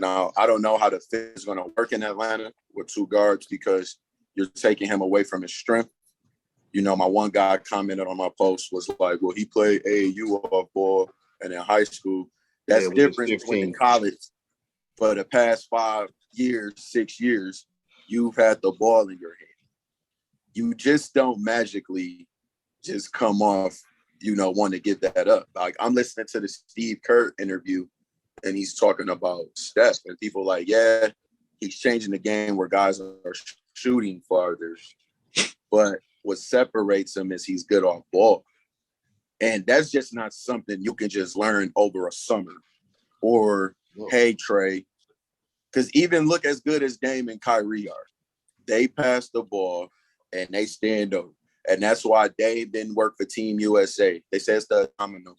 Now, I don't know how the fit is going to work in Atlanta with two guards because you're taking him away from his strength. You know, my one guy commented on my post was like, well, he played AAU off ball and in high school. That's different when in college. For the past 5 years, 6 years, you've had the ball in your hand. You just don't magically just come off, you know, want to give that up. Like, I'm listening to the Steve Kerr interview, and he's talking about Steph, and people are like, yeah, he's changing the game where guys are shooting farther. But what separates him is he's good off ball. And that's just not something you can just learn over a summer. Or, hey, Trae, because even look as good as Dame and Kyrie are. They pass the ball and they stand over. And that's why Dave didn't work for Team USA. They say it's the domino.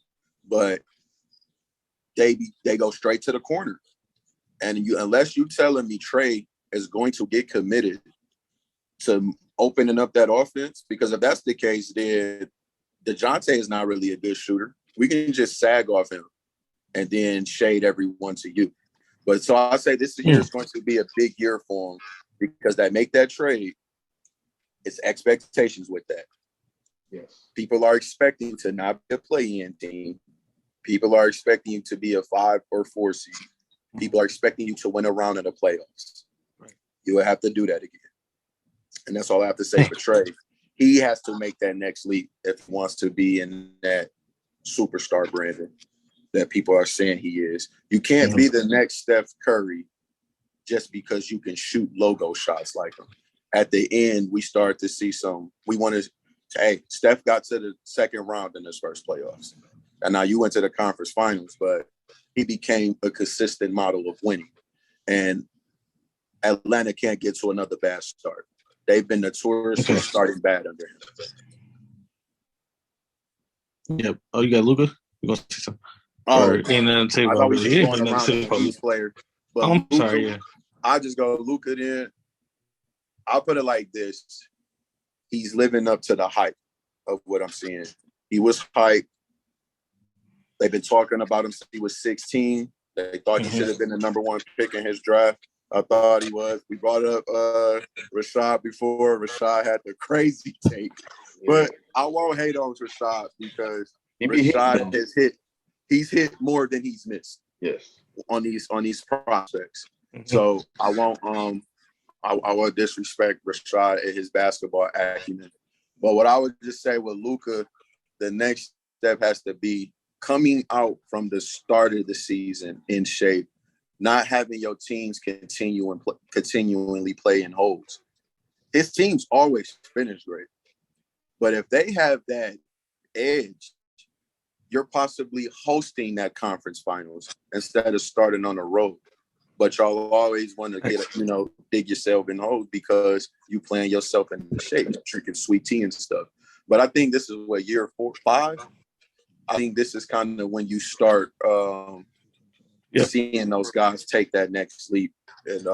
But they go straight to the corner. And unless you telling me Trae is going to get committed to opening up that offense, because if that's the case, then DeJounte is not really a good shooter. We can just sag off him and then shade everyone to you. But so I say this year is going to be a big year for him because they make that trade. It's expectations with that. Yes. People are expecting to not be a play-in team. People are expecting you to be a 5 or 4 seed. People are expecting you to win a round in the playoffs. Right. You will have to do that again. And that's all I have to say for Trae. He has to make that next leap if he wants to be in that superstar Brandon that people are saying he is. You can't be the next Steph Curry just because you can shoot logo shots like him. At the end, we start to see Steph got to the second round in his first playoffs. And now you went to the conference finals, but he became a consistent model of winning. And Atlanta can't get to another bad start. They've been notorious for starting bad under him. Yep. Oh, you got Luka? You gonna say something? Oh, I thought we were just going around the player. But I'm Luka, sorry, yeah. I just go Luka then. I'll put it like this. He's living up to the hype of what I'm seeing. He was hyped. They've been talking about him since he was 16. They thought he should have been the number 1 pick in his draft. I thought he was. We brought up Rashad before. Rashad had the crazy take. But I won't hate on Rashad because Rashad has hit. He's hit more than he's missed. Yes. On these prospects. So I won't I would disrespect Rashad and his basketball acumen. But what I would just say with Luka, the next step has to be coming out from the start of the season in shape, not having your teams continually play in holes. His teams always finish great. But if they have that edge, you're possibly hosting that conference finals instead of starting on the road. But y'all always want to get, dig yourself in holes because you playing yourself in the shape, drinking sweet tea and stuff. But I think this is year 4, 5. I think this is kind of when you start seeing those guys take that next leap. And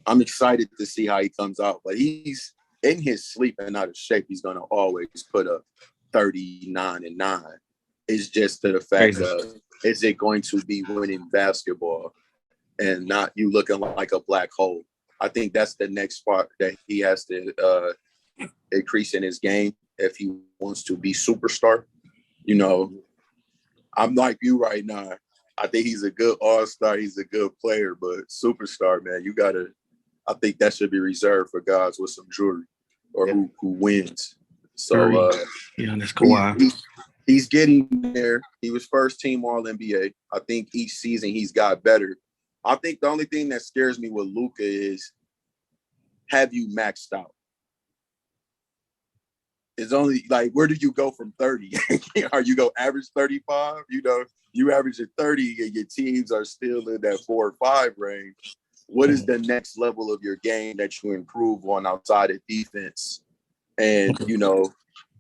I'm excited to see how he comes out. But he's in his sleep and out of shape. He's going to always put up 39-9. It's just to the fact of, is it going to be winning basketball and not you looking like a black hole? I think that's the next part that he has to increase in his game if he wants to be superstar. I'm like you right now. I think he's a good all-star. He's a good player, but superstar, man, I think that should be reserved for guys with some jewelry or who wins. So that's Kawhi. He's getting there. He was first team All-NBA. I think each season he's got better. I think the only thing that scares me with Luka is, have you maxed out? It's only like, where do you go from 30? Are you go average 35? You average at 30 and your teams are still in that 4 or 5 range. What is the next level of your game that you improve on outside of defense? And,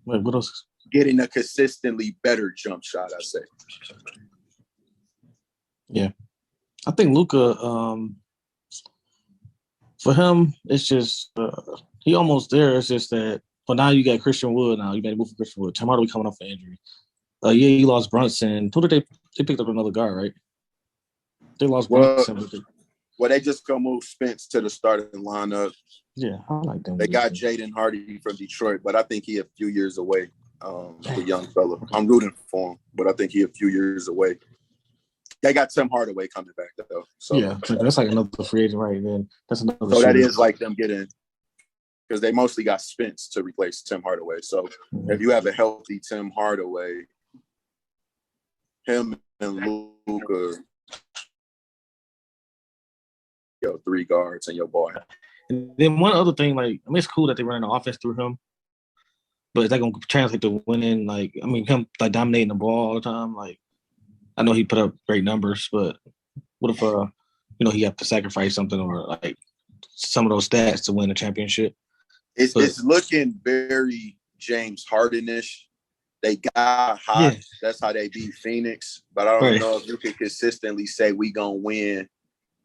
what else? Getting a consistently better jump shot, I say. Yeah. I think Luka, for him, it's just he almost there. It's just that, but now you got Christian Wood now. You made a move for Christian Wood. Tom Hardaway coming off an injury. You lost Brunson. Who did they picked up another guard, right? They lost Well, Brunson. they just gonna move Spence to the starting lineup. Yeah, I like them. They got Jaden Hardy from Detroit, but I think he a few years away. The young fella. I'm rooting for him, but I think he a few years away. They got Tim Hardaway coming back though. So yeah, that's like another free agent, right? Then that's another. So that is like them getting, because they mostly got Spence to replace Tim Hardaway. So if you have a healthy Tim Hardaway, him and Luka, your 3 guards and your boy. And then one other thing, like, I mean, it's cool that they run an offense through him, but is that gonna translate to winning? Like, I mean, him like dominating the ball all the time. Like, I know he put up great numbers, but what if he have to sacrifice something or like some of those stats to win a championship? It's looking very James Harden-ish. They got hot. Yeah. That's how they beat Phoenix. But I don't know if you can consistently say we gonna win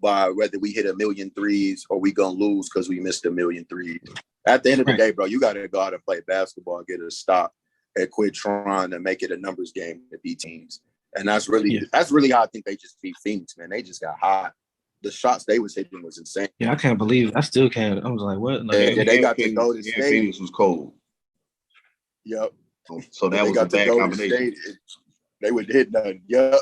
by whether we hit 1,000,000 threes or we gonna lose because we missed 1,000,000 threes. At the end of the day, bro, you gotta go out and play basketball, get a stop, and quit trying to make it a numbers game to beat teams. And that's really how I think they just beat Phoenix, man. They just got hot. The shots they was hitting was insane. Yeah, I can't believe it. I still can't. I was like, what? Like, they got to go to state. Phoenix was cold. Yep. So that was a bad combination. They would hit nothing. Yep.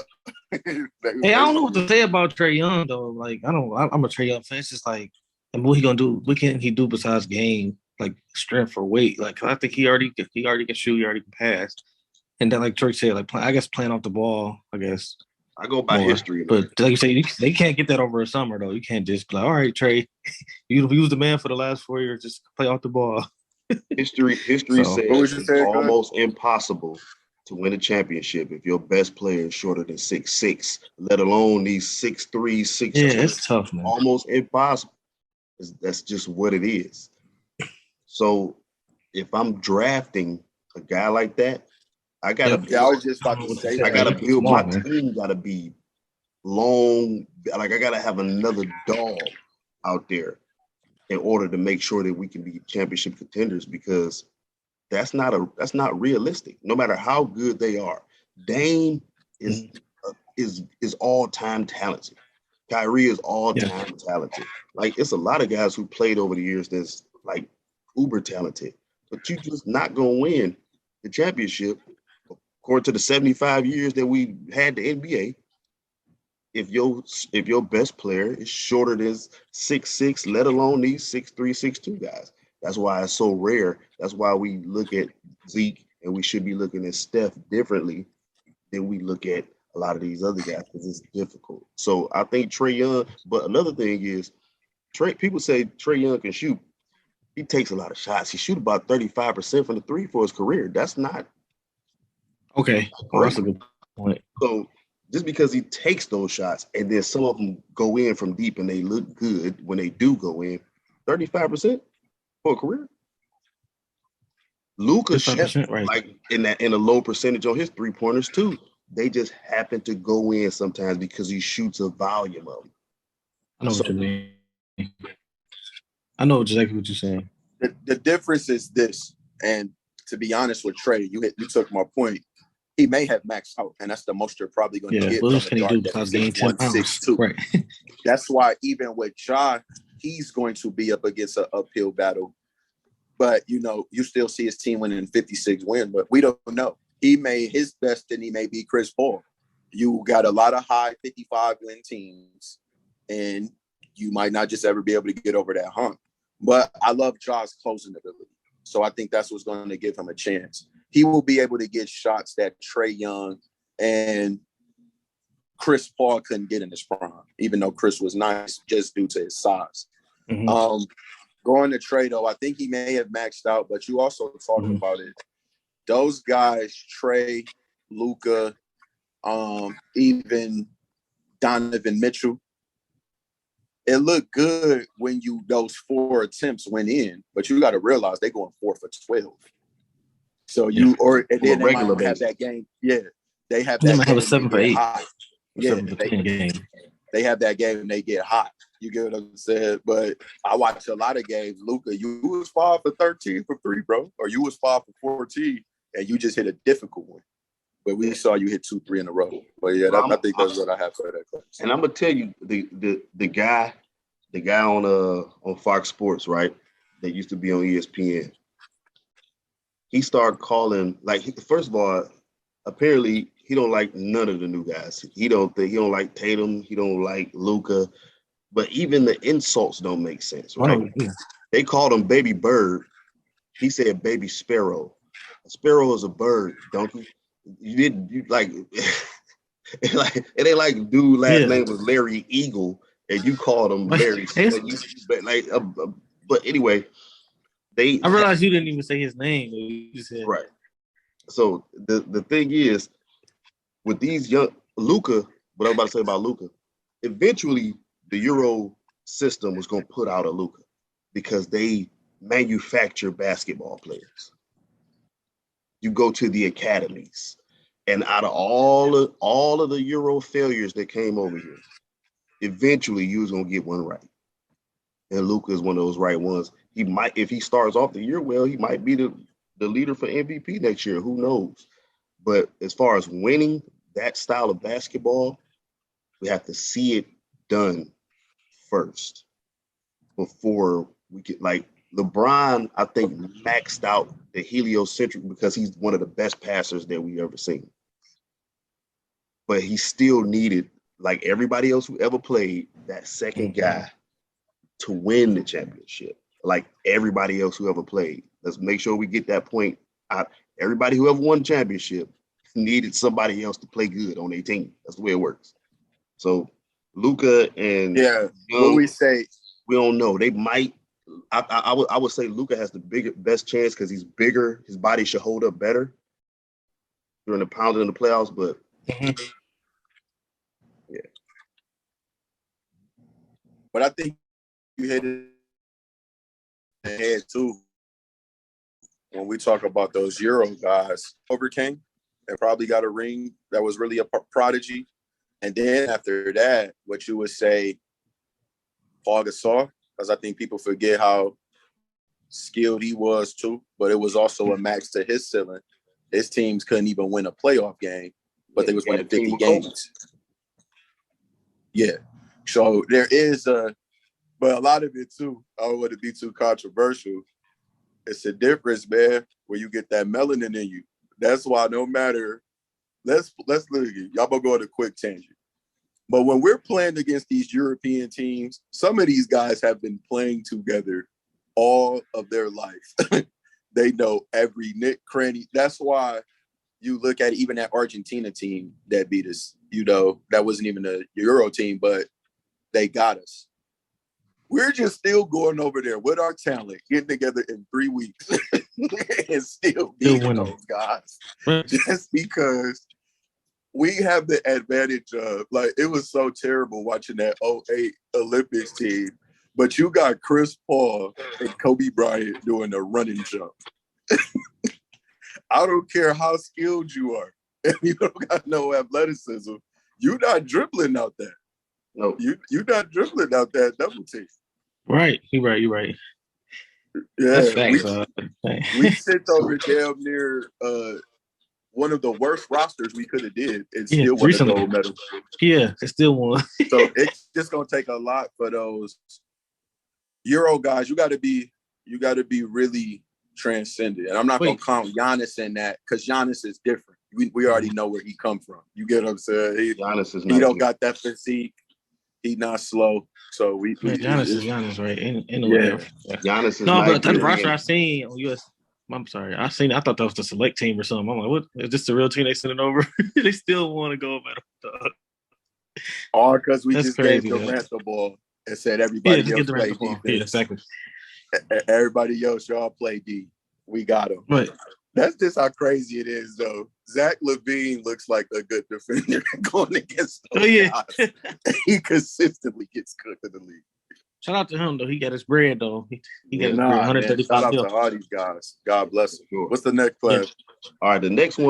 Hey, I don't know what to say about Trae Young though. Like, I'm a Trae Young fan. It's just like, and what he gonna do? What can he do besides game, like strength or weight? Like, I think he already can shoot. He already can pass. And then, like Troy said, like I guess playing off the ball. I guess I go by history, but like you say, they can't get that over a summer though. You can't just be like, all right, Trae, you was the man for the last 4 years. Just play off the ball. History says it's almost impossible to win a championship if your best player is shorter than 6'6", let alone these 6'3", 6'2". Yeah, it's tough, man. Almost impossible. That's just what it is. So if I'm drafting a guy like that, I gotta. I was just about to say. I gotta build my team. Gotta be long. Like I gotta have another dog out there in order to make sure that we can be championship contenders, because that's not realistic. No matter how good they are, Dame is all-time talented. Kyrie is all-time talented. Like, it's a lot of guys who played over the years that's like uber talented, but you just not gonna win the championship. According to the 75 years that we had the NBA, if your best player is shorter than 6'6", let alone these 6'3", 6'2" guys. That's why it's so rare. That's why we look at Zeke and we should be looking at Steph differently than we look at a lot of these other guys, because it's difficult. So I think Trae Young, but another thing is, people say Trae Young can shoot. He takes a lot of shots. He shoot about 35% from the three for his career. That's not okay. Well, that's a good point. So just because he takes those shots and then some of them go in from deep and they look good when they do go in, 35% for a career. Luka shot like in a low percentage on his 3-pointers too. They just happen to go in sometimes because he shoots a volume of them. I know what you mean. I know exactly what you're saying. The difference is this, and to be honest with Trae, you took my point. He may have maxed out, and that's the most you're probably going to get. What else can he do besides gain 10 pounds? Right. That's why even with Ja, he's going to be up against an uphill battle. But, you still see his team winning 56 wins, but we don't know. He made his best, and he may be Chris Paul. You got a lot of high 55-win teams, and you might not just ever be able to get over that hump. But I love Ja's closing ability. So I think that's what's going to give him a chance. He will be able to get shots that Trae Young and Chris Paul couldn't get in his prime, even though Chris was nice just due to his size. Mm-hmm. Going to Trae, though, I think he may have maxed out, but you also talked about it. Those guys, Trae, Luka, even Donovan Mitchell, it looked good when those 4 attempts went in, but you got to realize they're going 4 for 12. So and then they might have that game. Yeah, they have that. They might have a 7 for 8. Yeah, they have that game and they get hot. You get what I'm saying? But I watched a lot of games. Luka, you was 5 for 13 from 3, bro, or you was 5 for 14, and you just hit a difficult one. but we saw you hit 2-3 in a row. But yeah, I think that's what I have for that class. And I'm gonna tell you the guy on Fox Sports, right? That used to be on ESPN. He started calling first of all, apparently he don't like none of the new guys. He don't like Tatum. He don't like Luka. But even the insults don't make sense, right? Oh, yeah. They called him Baby Bird. He said Baby Sparrow. A sparrow is a bird, donkey. It ain't like dude last name was Larry Eagle and you called him Larry. But anyway, I realized you didn't even say his name. You said right. So the thing is, with these young Luka, what I'm about to say about Luka, eventually the Euro system was going to put out a Luka because they manufacture basketball players. You go to the academies, and out of all of the Euro failures that came over here, eventually you was going to get one right. And Luka is one of those right ones. He might, if he starts off the year well, he might be the leader for MVP next year. Who knows? But as far as winning that style of basketball, we have to see it done first before we get LeBron, I think, maxed out the heliocentric because he's one of the best passers that we've ever seen. But he still needed, like everybody else who ever played, that second guy to win the championship. Like everybody else who ever played. Let's make sure we get that point out. Everybody who ever won the championship needed somebody else to play good on their team. That's the way it works. So Luka and Young, what we say, we don't know. They might. I would say Luka has the best chance because he's bigger. His body should hold up better during the pounding in the playoffs. But yeah. But I think you hit it in the head too when we talk about those Euro guys. Overcame and probably got a ring that was really a prodigy. And then after that, what you would say, Paul Gasol, because I think people forget how skilled he was too, but it was also a max to his ceiling. His teams couldn't even win a playoff game, but they was winning 50 games. Yeah. So there is but a lot of it too, I don't want to be too controversial. It's a difference, man, where you get that melanin in you. That's why no matter, let's look at it. Y'all gonna go on a quick tangent. But when we're playing against these European teams, some of these guys have been playing together all of their life. They know every nick, cranny. That's why you look at even that Argentina team that beat us, that wasn't even a Euro team, but they got us. We're just still going over there with our talent, getting together in 3 weeks and still beating those guys. Just because we have the advantage of, it was so terrible watching that 2008 Olympics team, but you got Chris Paul and Kobe Bryant doing the running jump. I don't care how skilled you are. If you don't got no athleticism, you're not dribbling out there. No, you're not dribbling out that double team. Right. You're right. Yeah, that's facts. We sent over damn near one of the worst rosters we could have did and still won a gold medal. Yeah, it still won. So it's just gonna take a lot for those Euro guys. You got to be really transcendent. And I'm not gonna count Giannis in that because Giannis is different. We already know where he come from. You get what I'm saying? Giannis is he don't got that physique. He not slow. So Giannis is Giannis, right? Giannis is but that roster I seen on US. I'm sorry, I thought that was the select team or something. I'm like, what is this the real team they sent it over? They still want to go medal. All because we just gave Durant the ball and said everybody else play defense. Yeah, exactly. Everybody else, y'all play D. We got them. Right. That's just how crazy it is, though. Zach LaVine looks like a good defender going against those guys. He consistently gets cooked in the league. Shout out to him, though. He got his bread, though. He got his bread, 135 Shout out to all these guys. God bless him. Sure. What's the next play? All right, the next one.